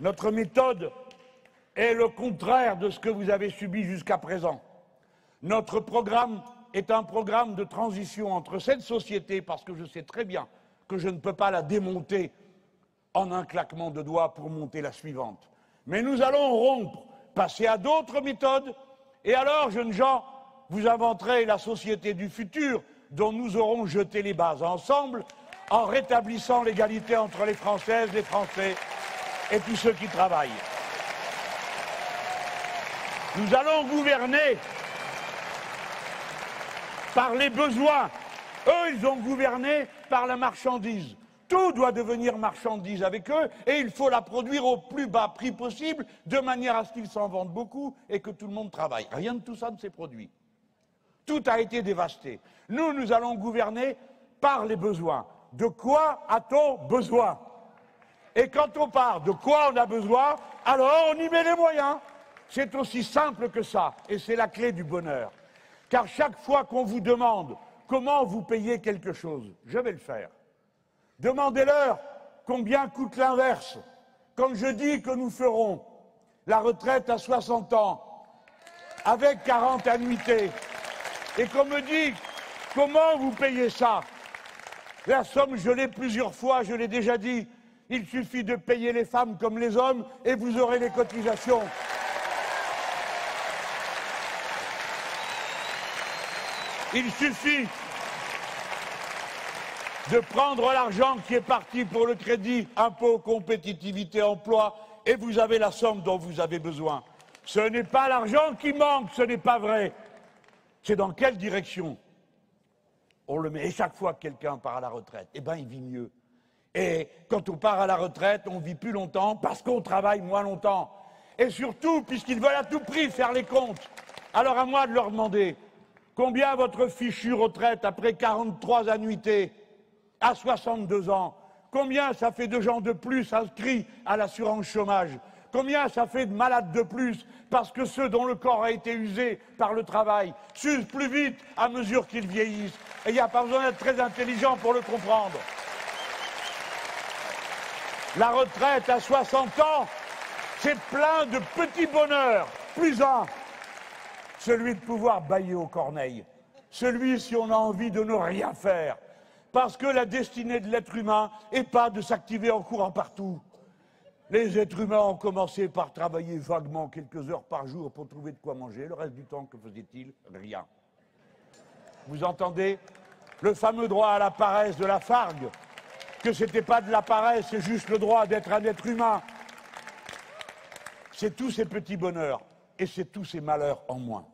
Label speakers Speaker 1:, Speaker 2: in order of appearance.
Speaker 1: Notre méthode est le contraire de ce que vous avez subi jusqu'à présent. Notre programme est un programme de transition entre cette société, parce que je sais très bien que je ne peux pas la démonter en un claquement de doigts pour monter la suivante. Mais nous allons rompre, passer à d'autres méthodes, et alors, jeunes gens, vous inventerez la société du futur dont nous aurons jeté les bases ensemble, en rétablissant l'égalité entre les Françaises, les Français et tous ceux qui travaillent. Nous allons gouverner par les besoins. Eux, ils ont gouverné par la marchandise. Tout doit devenir marchandise avec eux et il faut la produire au plus bas prix possible de manière à ce qu'ils s'en vendent beaucoup et que tout le monde travaille. Rien de tout ça ne s'est produit. Tout a été dévasté. Nous allons gouverner par les besoins. De quoi a-t-on besoin? Et quand on part de quoi on a besoin, alors on y met les moyens. C'est aussi simple que ça et c'est la clé du bonheur. Car chaque fois qu'on vous demande comment vous payez quelque chose, je vais le faire. Demandez-leur combien coûte l'inverse. Comme je dis que nous ferons la retraite à 60 ans, avec 40 annuités, et qu'on me dit comment vous payez ça. La somme, je l'ai plusieurs fois, je l'ai déjà dit, il suffit de payer les femmes comme les hommes et vous aurez les cotisations. Il suffit de prendre l'argent qui est parti pour le crédit, impôt, compétitivité, emploi, et vous avez la somme dont vous avez besoin. Ce n'est pas l'argent qui manque, ce n'est pas vrai. C'est dans quelle direction on le met. Et chaque fois que quelqu'un part à la retraite, eh ben il vit mieux. Et quand on part à la retraite, on vit plus longtemps parce qu'on travaille moins longtemps. Et surtout, puisqu'ils veulent à tout prix faire les comptes, alors à moi de leur demander combien votre fichue retraite après 43 annuités à 62 ans, combien ça fait de gens de plus inscrits à l'assurance chômage, combien ça fait de malades de plus parce que ceux dont le corps a été usé par le travail s'usent plus vite à mesure qu'ils vieillissent. Et il n'y a pas besoin d'être très intelligent pour le comprendre. La retraite à 60 ans, c'est plein de petits bonheurs, plus un. Celui de pouvoir bâiller aux corneilles, celui si on a envie de ne rien faire. Parce que la destinée de l'être humain n'est pas de s'activer en courant partout. Les êtres humains ont commencé par travailler vaguement quelques heures par jour pour trouver de quoi manger. Le reste du temps, que faisaient-ils? Rien. Vous entendez? Le fameux droit à la paresse de Lafargue, que ce n'était pas de la paresse, c'est juste le droit d'être un être humain. C'est tous ces petits bonheurs et c'est tous ces malheurs en moins.